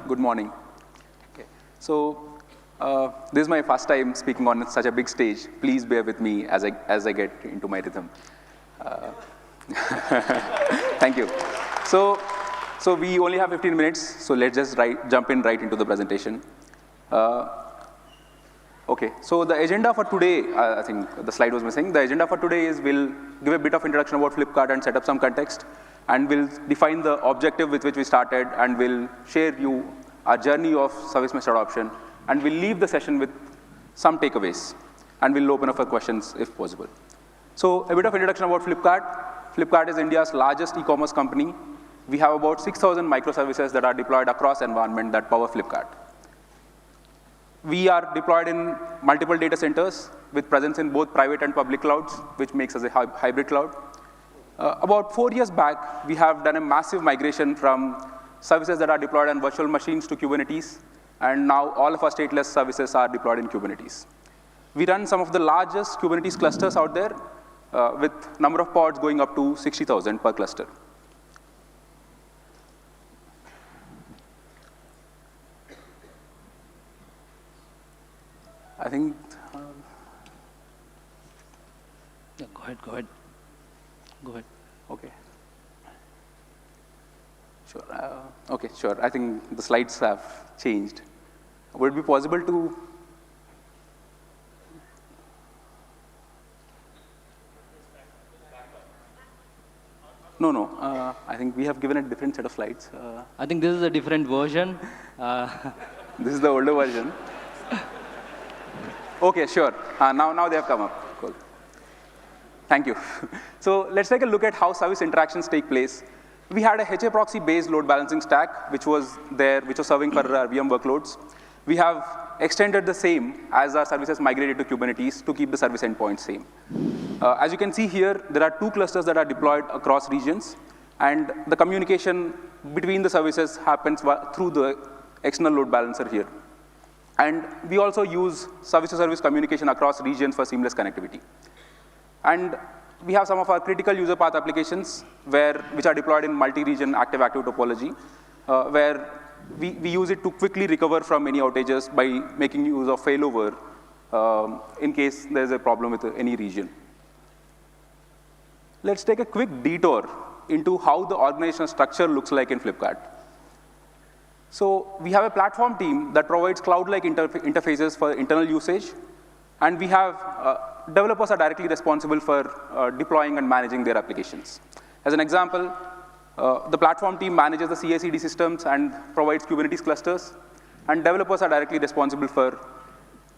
Good morning. Okay. So, this is my first time speaking on such a big stage. Please bear with me as I get into my rhythm. Thank you. So we only have 15 minutes, so let's just jump in right into the presentation. Okay, so the agenda for today, I think the slide was missing. The agenda for today is we'll give a bit of introduction about Flipkart and set up some context, and we'll define the objective with which we started, and we'll share you our journey of ServiceMesh adoption, and we'll leave the session with some takeaways, and we'll open up for questions if possible. So a bit of introduction about Flipkart. Flipkart is India's largest e-commerce company. We have about 6,000 microservices that are deployed across environment that power Flipkart. We are deployed in multiple data centers with presence in both private and public clouds, which makes us a hybrid cloud. About 4 years back, we have done a massive migration from services that are deployed on virtual machines to Kubernetes, and now all of our stateless services are deployed in Kubernetes. We run some of the largest Kubernetes clusters out there, with number of pods going up to 60,000 per cluster. I think. Yeah, go ahead. Okay. Sure. Okay, sure. I think the slides have changed. Would it be possible to? No. I think we have given a different set of slides. I think this is a different version. This is the older version. Okay, sure. Now they have come up. Cool. Thank you. So let's take a look at how service interactions take place. We had a HA proxy-based load balancing stack, which was serving for our VM workloads. We have extended the same as our services migrated to Kubernetes to keep the service endpoint same. As you can see here, there are 2 clusters that are deployed across regions, and the communication between the services happens through the external load balancer here. And we also use service-to-service communication across regions for seamless connectivity. And we have some of our critical user path applications which are deployed in multi-region active-active topology, where we use it to quickly recover from any outages by making use of failover in case there's a problem with any region. Let's take a quick detour into how the organizational structure looks like in Flipkart. So we have a platform team that provides cloud-like interfaces for internal usage, and we have developers are directly responsible for deploying and managing their applications. As an example, the platform team manages the CI/CD systems and provides Kubernetes clusters, and developers are directly responsible for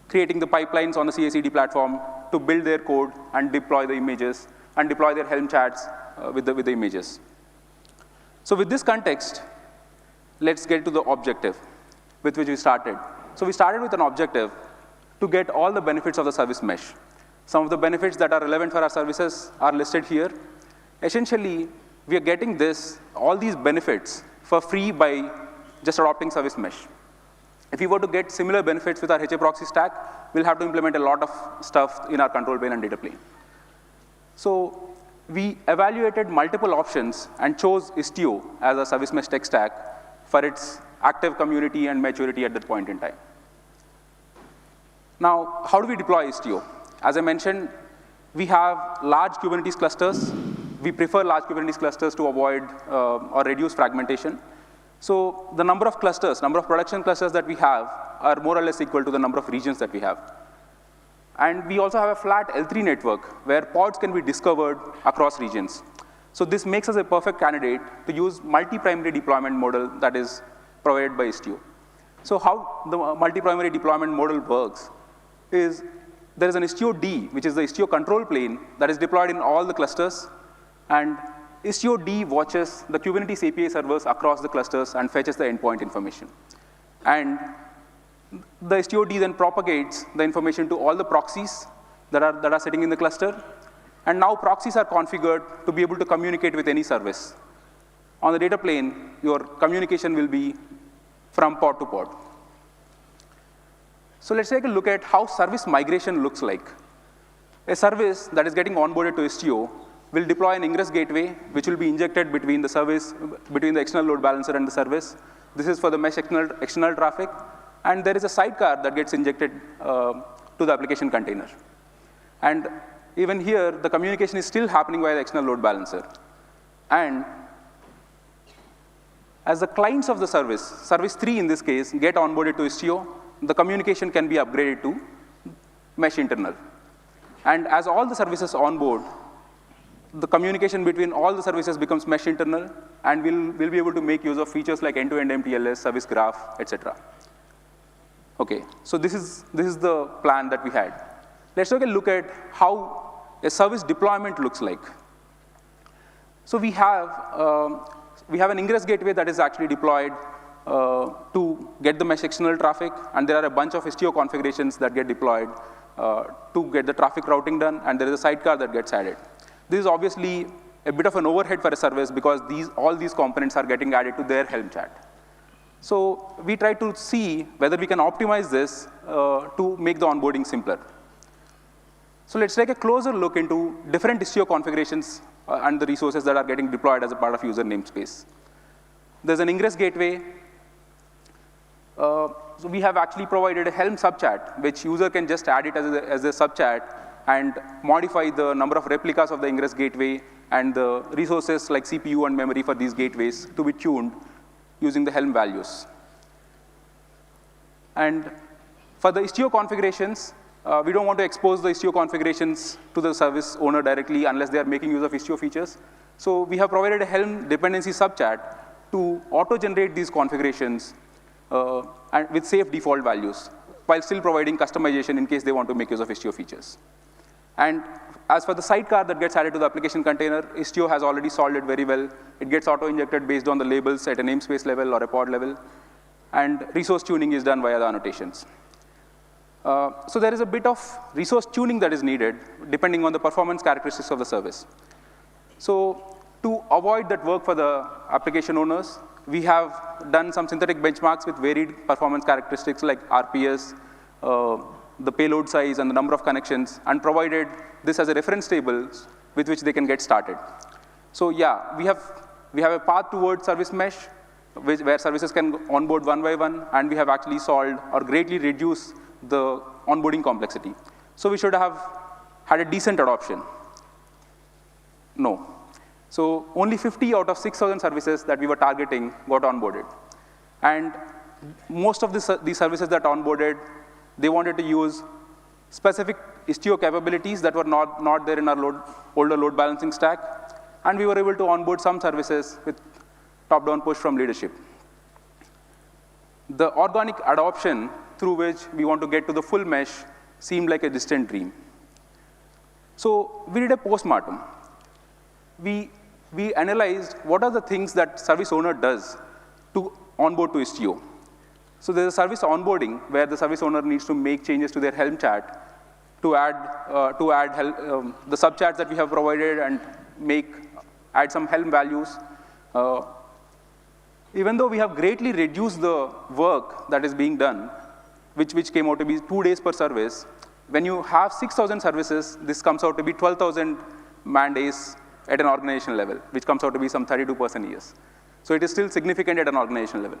creating the pipelines on the CI/CD platform to build their code and deploy the images and deploy their Helm charts with the images. So with this context, let's get to the objective with which we started. So we started with an objective to get all the benefits of the service mesh. Some of the benefits that are relevant for our services are listed here. Essentially, we are getting all these benefits for free by just adopting service mesh. If we were to get similar benefits with our HA proxy stack, we'll have to implement a lot of stuff in our control plane and data plane. So we evaluated multiple options and chose Istio as a service mesh tech stack for its active community and maturity at that point in time. Now, how do we deploy Istio? As I mentioned, we have large Kubernetes clusters. We prefer large Kubernetes clusters to avoid or reduce fragmentation. So the number of production clusters that we have are more or less equal to the number of regions that we have. And we also have a flat L3 network where pods can be discovered across regions. So this makes us a perfect candidate to use multi-primary deployment model that is provided by Istio. So how the multi-primary deployment model works is there is an Istio D, which is the Istio control plane that is deployed in all the clusters, and Istio D watches the Kubernetes API servers across the clusters and fetches the endpoint information. And the Istio D then propagates the information to all the proxies that are sitting in the cluster. And now proxies are configured to be able to communicate with any service. On the data plane, your communication will be from pod to pod. So let's take a look at how service migration looks like. A service that is getting onboarded to Istio will deploy an ingress gateway, which will be injected between the external load balancer and the service. This is for the mesh external traffic. And there is a sidecar that gets injected to the application container. And even here, the communication is still happening via the external load balancer. And as the clients of the service 3 in this case, get onboarded to Istio, the communication can be upgraded to mesh internal. And as all the services onboard, the communication between all the services becomes mesh internal, and we'll be able to make use of features like end-to-end MTLS, service graph, etc. Okay, so this is the plan that we had. Let's take a look at how a service deployment looks like. So we have an ingress gateway that is actually deployed to get the mesh external traffic, and there are a bunch of Istio configurations that get deployed to get the traffic routing done, and there is a sidecar that gets added. This is obviously a bit of an overhead for a service because all these components are getting added to their Helm chat. So we try to see whether we can optimize this to make the onboarding simpler. So let's take a closer look into different Istio configurations and the resources that are getting deployed as a part of user namespace. There's an ingress gateway. So we have actually provided a Helm subchat, which user can just add it as a subchat and modify the number of replicas of the ingress gateway and the resources like CPU and memory for these gateways to be tuned using the Helm values. And for the Istio configurations, we don't want to expose the Istio configurations to the service owner directly unless they are making use of Istio features. So we have provided a Helm dependency subchat to auto-generate these configurations and with safe default values, while still providing customization in case they want to make use of Istio features. And as for the sidecar that gets added to the application container, Istio has already solved it very well. It gets auto-injected based on the labels at a namespace level or a pod level, and resource tuning is done via the annotations. So there is a bit of resource tuning that is needed, depending on the performance characteristics of the service. So to avoid that work for the application owners, we have done some synthetic benchmarks with varied performance characteristics like RPS, the payload size, and the number of connections, and provided this as a reference table with which they can get started. So yeah, we have a path towards ServiceMesh, where services can onboard one by one, and we have actually solved or greatly reduced the onboarding complexity. So we should have had a decent adoption. No. So only 50 out of 6,000 services that we were targeting got onboarded. And most of these services that onboarded, they wanted to use specific Istio capabilities that were not there in our older load balancing stack. And we were able to onboard some services with top-down push from leadership. The organic adoption through which we want to get to the full mesh seemed like a distant dream. So we did a post-mortem. We analyzed what are the things that service owner does to onboard to Istio. So there's a service onboarding where the service owner needs to make changes to their Helm chat to add the subchats that we have provided and add some Helm values. Even though we have greatly reduced the work that is being done, which came out to be 2 days per service, when you have 6,000 services, this comes out to be 12,000 man days at an organization level, which comes out to be some 32% years. So it is still significant at an organization level.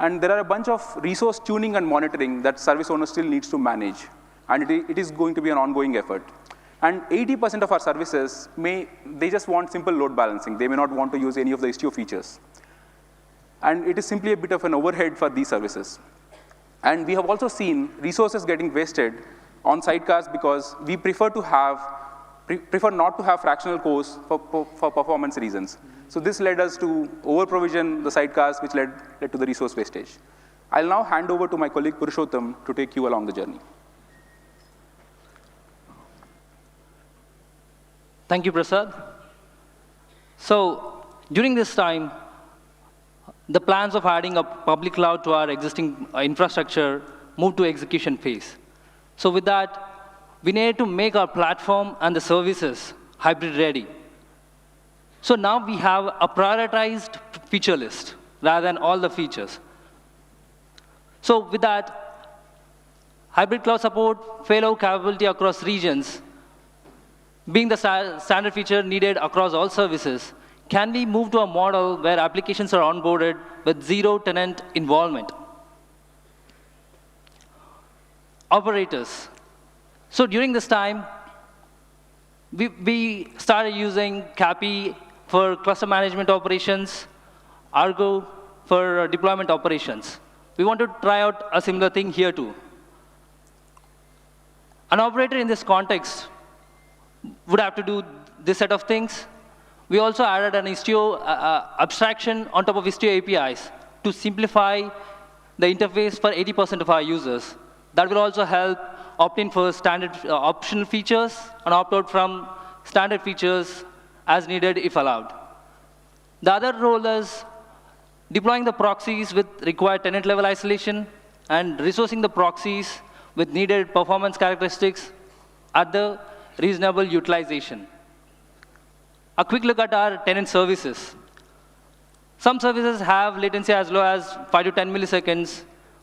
And there are a bunch of resource tuning and monitoring that service owner still needs to manage. And it is going to be an ongoing effort. And 80% of our services they just want simple load balancing. They may not want to use any of the Istio features. And it is simply a bit of an overhead for these services. And we have also seen resources getting wasted on sidecars because we prefer not to have fractional cores for performance reasons. So this led us to over-provision the sidecars, which led to the resource wastage. I'll now hand over to my colleague Purushotham to take you along the journey. Thank you, Prasad. So during this time, the plans of adding a public cloud to our existing infrastructure moved to execution phase. So with that, we needed to make our platform and the services hybrid ready. So now we have a prioritized feature list rather than all the features. So with that, hybrid cloud support, failover capability across regions, being the standard feature needed across all services, can we move to a model where applications are onboarded with zero tenant involvement? Operators. So during this time, we started using CAPI for cluster management operations, Argo for deployment operations. We want to try out a similar thing here too. An operator in this context would have to do this set of things. We also added an Istio abstraction on top of Istio APIs to simplify the interface for 80% of our users. That will also help opt in for standard optional features and opt out from standard features as needed if allowed. The other role is deploying the proxies with required tenant level isolation and resourcing the proxies with needed performance characteristics at the reasonable utilization. A quick look at our tenant services. Some services have latency as low as 5 to 10 milliseconds,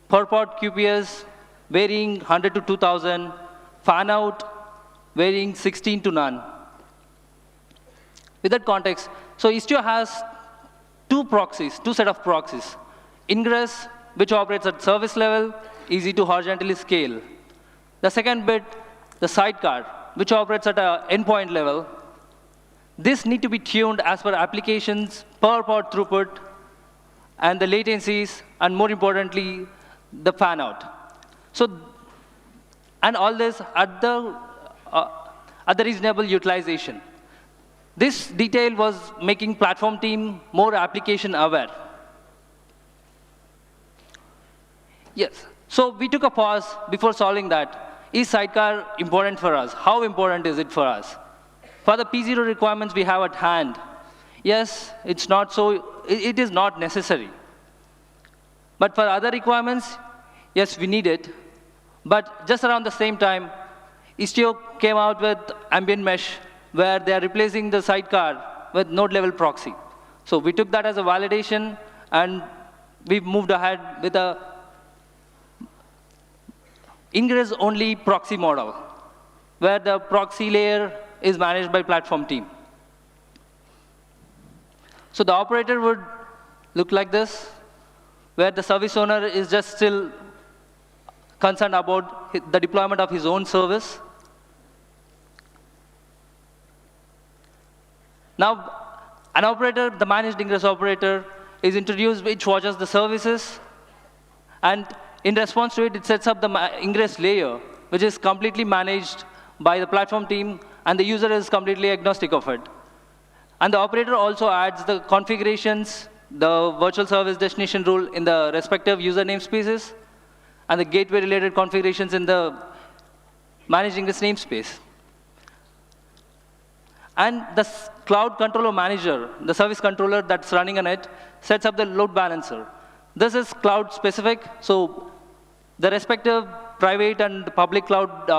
per pod QPS varying 100 to 2000, fan out varying 16 to none. With that context, so Istio has two set of proxies. Ingress, which operates at service level, easy to horizontally scale. The second bit, the sidecar, which operates at an endpoint level. This need to be tuned as per applications, per pod throughput, and the latencies, and more importantly, the fan out. So, and all this at the reasonable utilization. This detail was making platform team more application aware. Yes, so we took a pause before solving that. Is sidecar important for us? How important is it for us? For the P0 requirements we have at hand, yes, it's not so, it is not necessary. But for other requirements, yes, we need it. But just around the same time, Istio came out with ambient mesh, where they are replacing the sidecar with node-level proxy. So we took that as a validation, and we moved ahead with a ingress-only proxy model, where the proxy layer is managed by platform team. So the operator would look like this, where the service owner is just still concerned about the deployment of his own service. Now, an operator, the managed ingress operator, is introduced, which watches the services, and in response to it, it sets up the ingress layer, which is completely managed by the platform team, and the user is completely agnostic of it. And the operator also adds the configurations, the virtual service destination rule in the respective user namespaces, and the gateway-related configurations in the managed ingress namespace. And the cloud controller manager, the service controller that's running on it, sets up the load balancer. This is cloud-specific, so the respective private and public cloud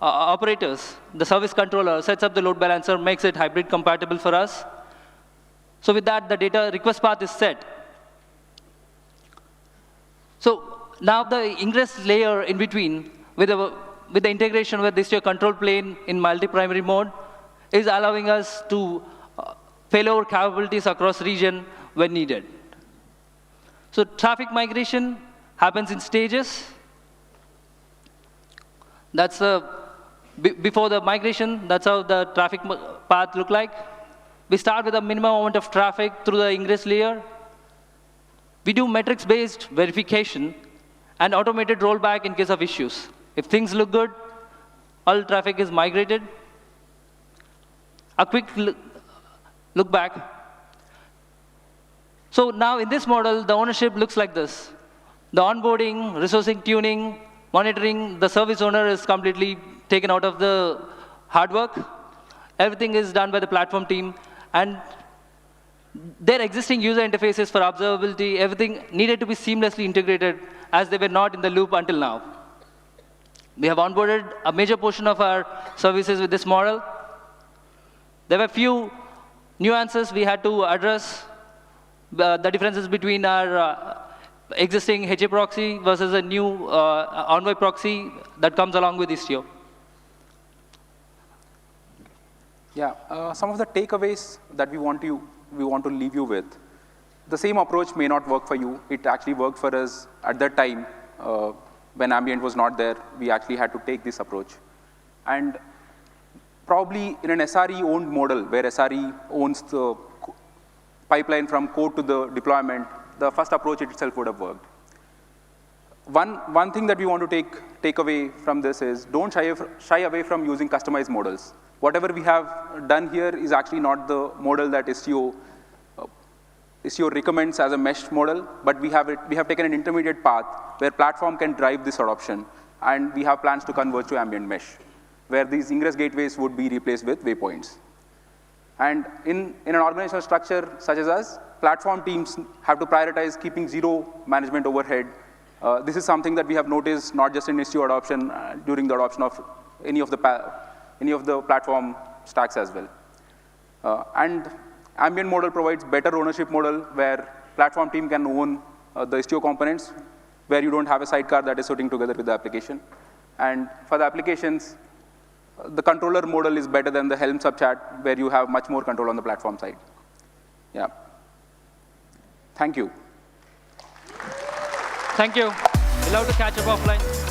operators, the service controller sets up the load balancer, makes it hybrid compatible for us. So with that, the data request path is set. So now the ingress layer in between, with the integration with this control plane in multi-primary mode, is allowing us to failover capabilities across region when needed. So traffic migration happens in stages. That's before the migration, that's how the traffic path look like. We start with a minimum amount of traffic through the ingress layer. We do metrics-based verification and automated rollback in case of issues. If things look good, all traffic is migrated. A quick look back. So now in this model, the ownership looks like this. The onboarding, resourcing, tuning, monitoring, the service owner is completely taken out of the hard work. Everything is done by the platform team. And their existing user interfaces for observability, everything needed to be seamlessly integrated as they were not in the loop until now. We have onboarded a major portion of our services with this model. There were a few nuances we had to address, the differences between our existing HA proxy versus a new Envoy proxy that comes along with Istio. Yeah, some of the takeaways that we want to leave you with. The same approach may not work for you. It actually worked for us at that time when Ambient was not there. We actually had to take this approach. And probably in an SRE-owned model, where SRE owns the pipeline from code to the deployment, the first approach itself would have worked. One thing that we want to take away from this is don't shy away from using customized models. Whatever we have done here is actually not the model that Istio recommends as a mesh model, but we have taken an intermediate path where platform can drive this adoption, and we have plans to converge to ambient mesh, where these ingress gateways would be replaced with waypoints. And in an organizational structure such as us, platform teams have to prioritize keeping zero management overhead. This is something that we have noticed not just in Istio adoption, during the adoption of any of the platform stacks as well. And ambient model provides better ownership model where platform team can own the Istio components, where you don't have a sidecar that is sitting together with the application. And for the applications, the controller model is better than the Helm subchat, where you have much more control on the platform side. Yeah. Thank you. Thank you. We'll have to catch up offline.